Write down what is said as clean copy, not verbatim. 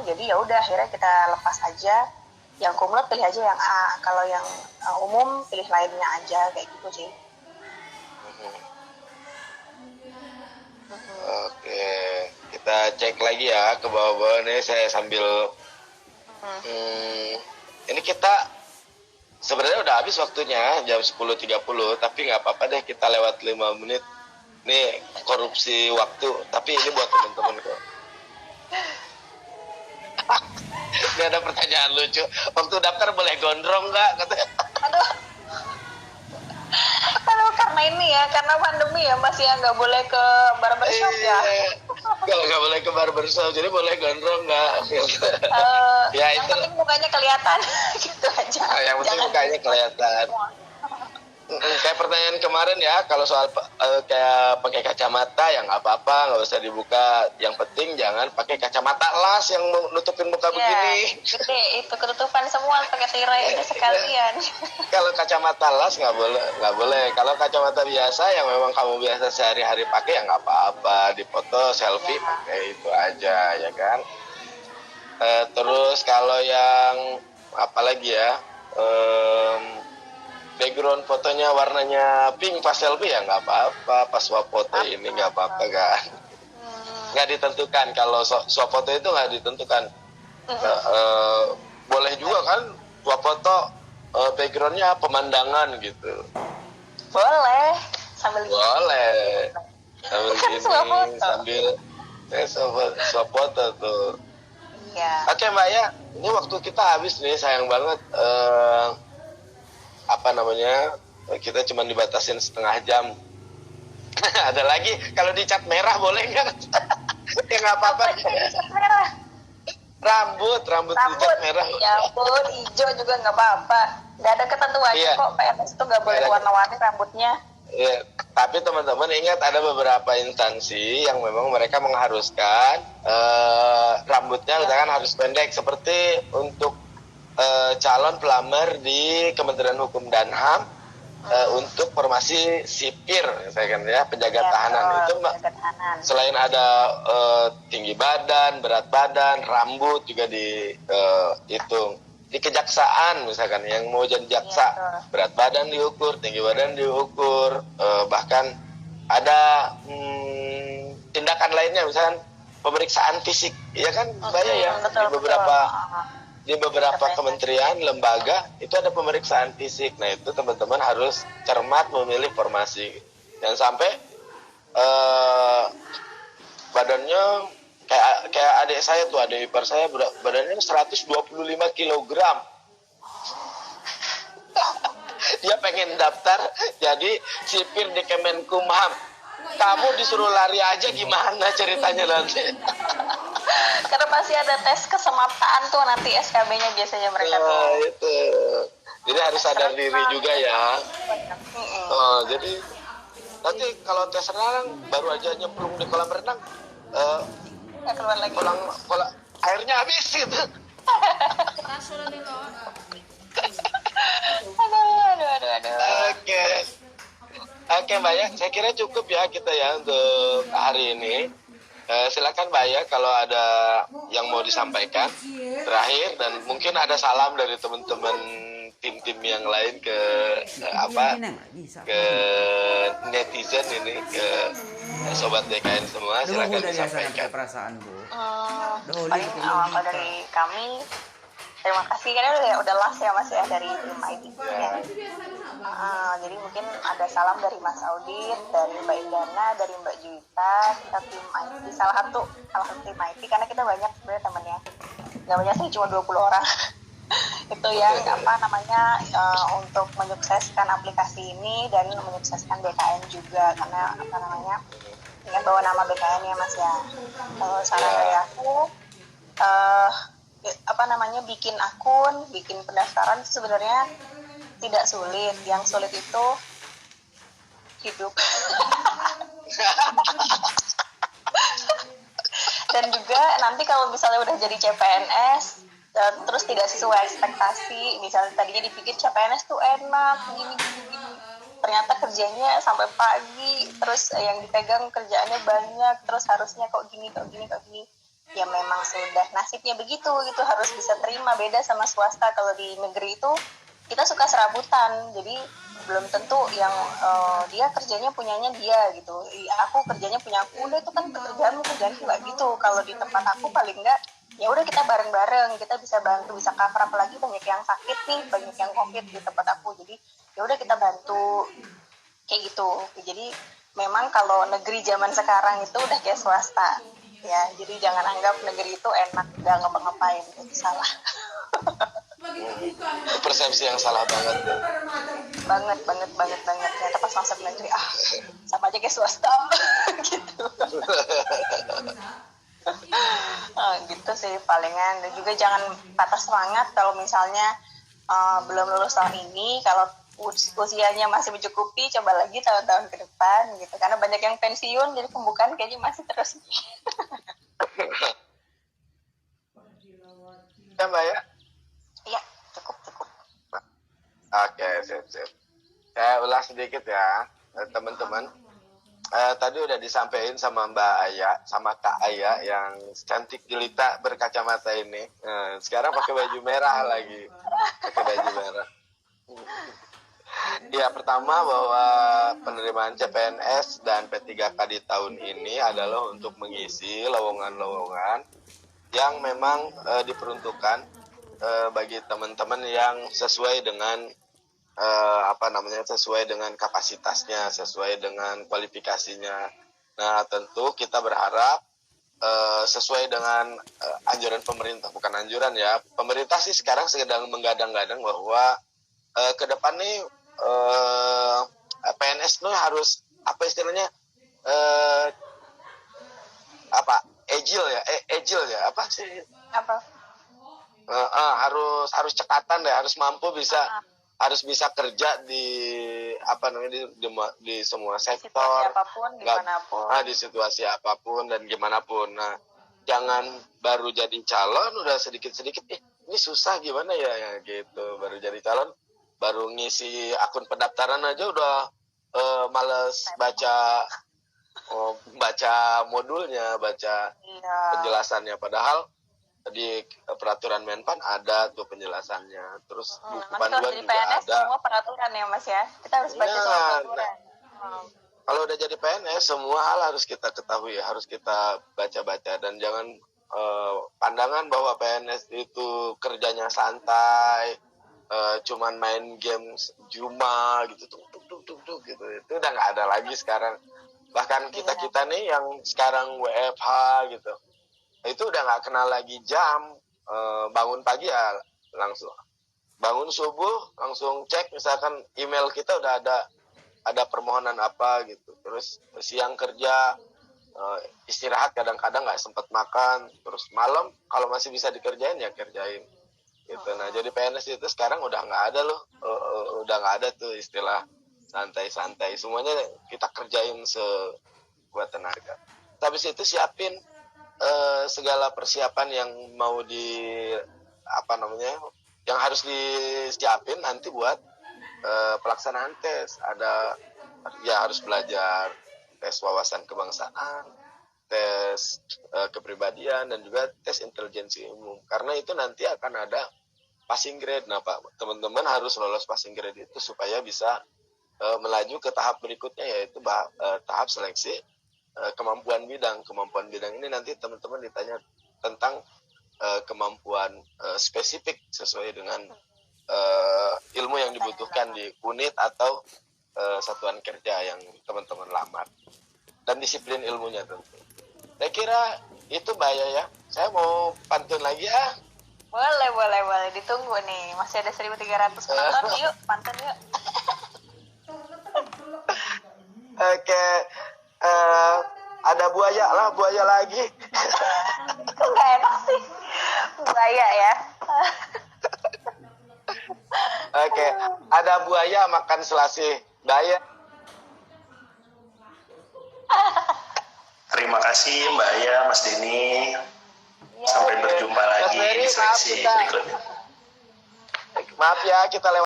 jadi ya udah akhirnya kita lepas aja. Yang kumlot pilih aja yang A, kalau yang umum pilih lainnya aja, kayak gitu sih. Oke, kita cek lagi ya ke bawah-bawah nih, saya sambil ini kita sebenarnya udah habis waktunya jam 10.30, tapi nggak apa-apa deh, kita lewat 5 menit. Nih korupsi waktu, tapi ini buat teman-teman kok. Ini ada pertanyaan lucu. Waktu daftar boleh gondrong nggak? Katanya. Aduh, karena ini ya, karena pandemi ya Mas ya, nggak boleh ke barbershop ya. Nggak boleh ke barbershop, jadi boleh gondrong nggak? Ya yang itu. penting mukanya kelihatan, gitu aja. Yang penting mukanya kelihatan. Kayak pertanyaan kemarin ya, kalau soal kayak pakai kacamata ya nggak apa-apa, nggak usah dibuka. Yang penting jangan pakai kacamata las yang nutupin muka begini. Gede, itu ketutupan semua, pakai tirai aja sekalian. Kalau kacamata las nggak boleh. Kalau kacamata biasa yang memang kamu biasa sehari-hari pakai ya nggak apa-apa, dipoto selfie pakai itu aja ya kan. Terus kalau yang apa lagi ya? Background fotonya warnanya pink pas selfie ya nggak apa-apa, pas swap foto ini nggak apa-apa kan, nggak ditentukan. Kalau swap foto itu nggak ditentukan. Boleh juga kan swap foto backgroundnya pemandangan gitu, Boleh sambil boleh sambil kan gini sambil swap foto tuh. Iya. Oke Mbak ya, ini waktu kita habis nih, sayang banget. Kita cuma dibatasin setengah jam. Ada lagi, kalau dicat merah boleh nggak? Ya nggak apa-apa. Rambut dicat merah. Ya ampun, hijau juga nggak apa-apa. Nggak ada ketentuannya kok, PNS itu nggak boleh warna-warni rambutnya. Iya, tapi teman-teman ingat ada beberapa instansi yang memang mereka mengharuskan rambutnya misalkan harus pendek, seperti untuk calon pelamar di Kementerian Hukum dan HAM untuk formasi sipir, saya kan ya, penjaga tahanan itu selain ada tinggi badan, berat badan, rambut juga dihitung. Di kejaksaan misalkan yang mau jadi jaksa, berat badan diukur, tinggi badan diukur, bahkan ada tindakan lainnya misalkan pemeriksaan fisik, ya kan banyak ya di beberapa kementerian, lembaga itu ada pemeriksaan fisik. Nah itu teman-teman harus cermat memilih formasi. Jangan sampai badannya kayak adik saya tuh, adik ipar saya badannya 125 kilogram. Dia pengen daftar jadi sipir di Kemenkumham. Kamu disuruh lari aja gimana ceritanya nanti? Karena pasti ada tes kesemaptaan tuh nanti SKB-nya biasanya mereka tuh. Itu. Jadi harus sadar diri juga ya. Jadi nanti kalau tes renang baru aja nyemplung di kolam renang, keluar lagi. Kolam airnya habis gitu. Aduh. Oke Mbak ya, saya kira cukup ya kita ya untuk hari ini. Silakan Mbak ya kalau ada yang mau disampaikan terakhir, dan mungkin ada salam dari teman-teman tim-tim yang lain ke netizen ini, ke sobat DKN semua. Silakan disampaikan. Paling kalau dari kami terima kasih, karena udah last ya Mas ya dari tim ID ya. Jadi mungkin ada salam dari Mas Audit, dari Mbak Indana, dari Mbak Juwita, kita tim IT, salah satu tim IT, karena kita banyak sebenarnya temennya, nggak banyak sih, cuma 20 orang. Itu yang untuk menyukseskan aplikasi ini dan menyukseskan BKN juga, karena ingat bawa nama BKN ya Mas ya. Saran dari aku bikin akun, bikin pendaftaran itu sebenarnya tidak sulit. Yang sulit itu hidup. Dan juga nanti kalau misalnya udah jadi CPNS terus tidak sesuai ekspektasi, misalnya tadinya dipikir CPNS tuh enak gini, ternyata kerjanya sampai pagi, terus yang dipegang kerjaannya banyak, terus harusnya kok gini. ya memang sudah nasibnya begitu gitu, harus bisa terima. Beda sama swasta. Kalau di negeri itu kita suka serabutan, jadi belum tentu yang dia kerjanya punyanya dia gitu, aku kerjanya punya aku, udah itu kan pekerjaan nggak gitu. Kalau di tempat aku paling enggak ya udah kita bareng-bareng, kita bisa bantu, bisa cover, apalagi banyak yang sakit nih, banyak yang covid di tempat aku, jadi ya udah kita bantu kayak gitu. Jadi memang kalau negeri zaman sekarang itu udah kayak swasta ya, jadi jangan anggap negeri itu enak nggak ngapa-ngapain, itu salah. Persepsi yang salah banget ya. banget ternyata pas masuk negeri sama aja kayak swasta gitu. Gitu sih palingan. Dan juga jangan patah semangat kalau misalnya belum lulus tahun ini. Kalau usianya masih mencukupi, coba lagi tahun-tahun ke depan gitu, karena banyak yang pensiun, jadi pembukaan kayaknya masih terus. Ya Mbak ya? Iya, cukup. Oke, sip. Saya ulas sedikit ya, teman-teman. Tadi udah disampaikan sama Mbak Aya, sama Kak Aya yang cantik jelita berkacamata ini. Sekarang pakai baju merah lagi, Ya, pertama bahwa penerimaan CPNS dan P3K di tahun ini adalah untuk mengisi lowongan-lowongan yang memang diperuntukkan bagi teman-teman yang sesuai dengan sesuai dengan kapasitasnya, sesuai dengan kualifikasinya. Nah, tentu kita berharap sesuai dengan anjuran pemerintah, bukan anjuran ya, pemerintah sih sekarang sedang menggadang-gadang bahwa ke depan nih PNS nih harus apa istilahnya agile ya apa sih harus cekatan deh, harus mampu harus bisa kerja di di semua sektor, situasi apapun, dimanapun. Di situasi apapun dan gimana pun. Nah, jangan baru jadi calon udah sedikit-sedikit ini susah gimana ya gitu, baru jadi calon, baru ngisi akun pendaftaran aja udah males baca modulnya, baca penjelasannya, padahal di peraturan Menpan ada tuh penjelasannya, terus buku panduan juga PNS ada. Semua peraturan ya Mas ya, kita harus baca semua peraturan. Kalau udah jadi PNS semua hal harus kita ketahui, harus kita baca-baca, dan jangan pandangan bahwa PNS itu kerjanya santai, cuman main game Juma gitu, gitu, itu udah nggak ada lagi sekarang. Bahkan kita nih yang sekarang WFH gitu, itu udah nggak kenal lagi jam. Bangun pagi ya langsung bangun subuh langsung cek misalkan email kita udah ada permohonan apa gitu, terus siang kerja, istirahat kadang-kadang nggak sempat makan, terus malam kalau masih bisa dikerjain ya kerjain gitu. Nah, jadi PNS itu sekarang udah nggak ada loh, udah nggak ada tuh istilah santai-santai, semuanya kita kerjain sekuat tenaga. Habis itu siapin segala persiapan yang mau yang harus disiapin nanti buat pelaksanaan tes. Harus belajar tes wawasan kebangsaan, tes kepribadian, dan juga tes intelijensi umum, karena itu nanti akan ada passing grade. Nah Pak, teman-teman harus lolos passing grade itu supaya bisa melaju ke tahap berikutnya, yaitu tahap seleksi kemampuan bidang. Kemampuan bidang ini nanti teman-teman ditanya tentang kemampuan spesifik sesuai dengan ilmu yang dibutuhkan di unit atau satuan kerja yang teman-teman lamar, dan disiplin ilmunya tentu. Saya kira itu bahaya ya. Saya mau pantun lagi ya. Boleh, ditunggu nih, masih ada 1.300 penonton. Yuk pantun yuk. Oke. Ada buaya lagi. Nggak enak sih, buaya ya. Oke, ada buaya makan selasih daya. Terima kasih Mbak Aya, Mas Denny. Sampai berjumpa lagi di seleksi berikutnya. Maaf ya, kita lewat.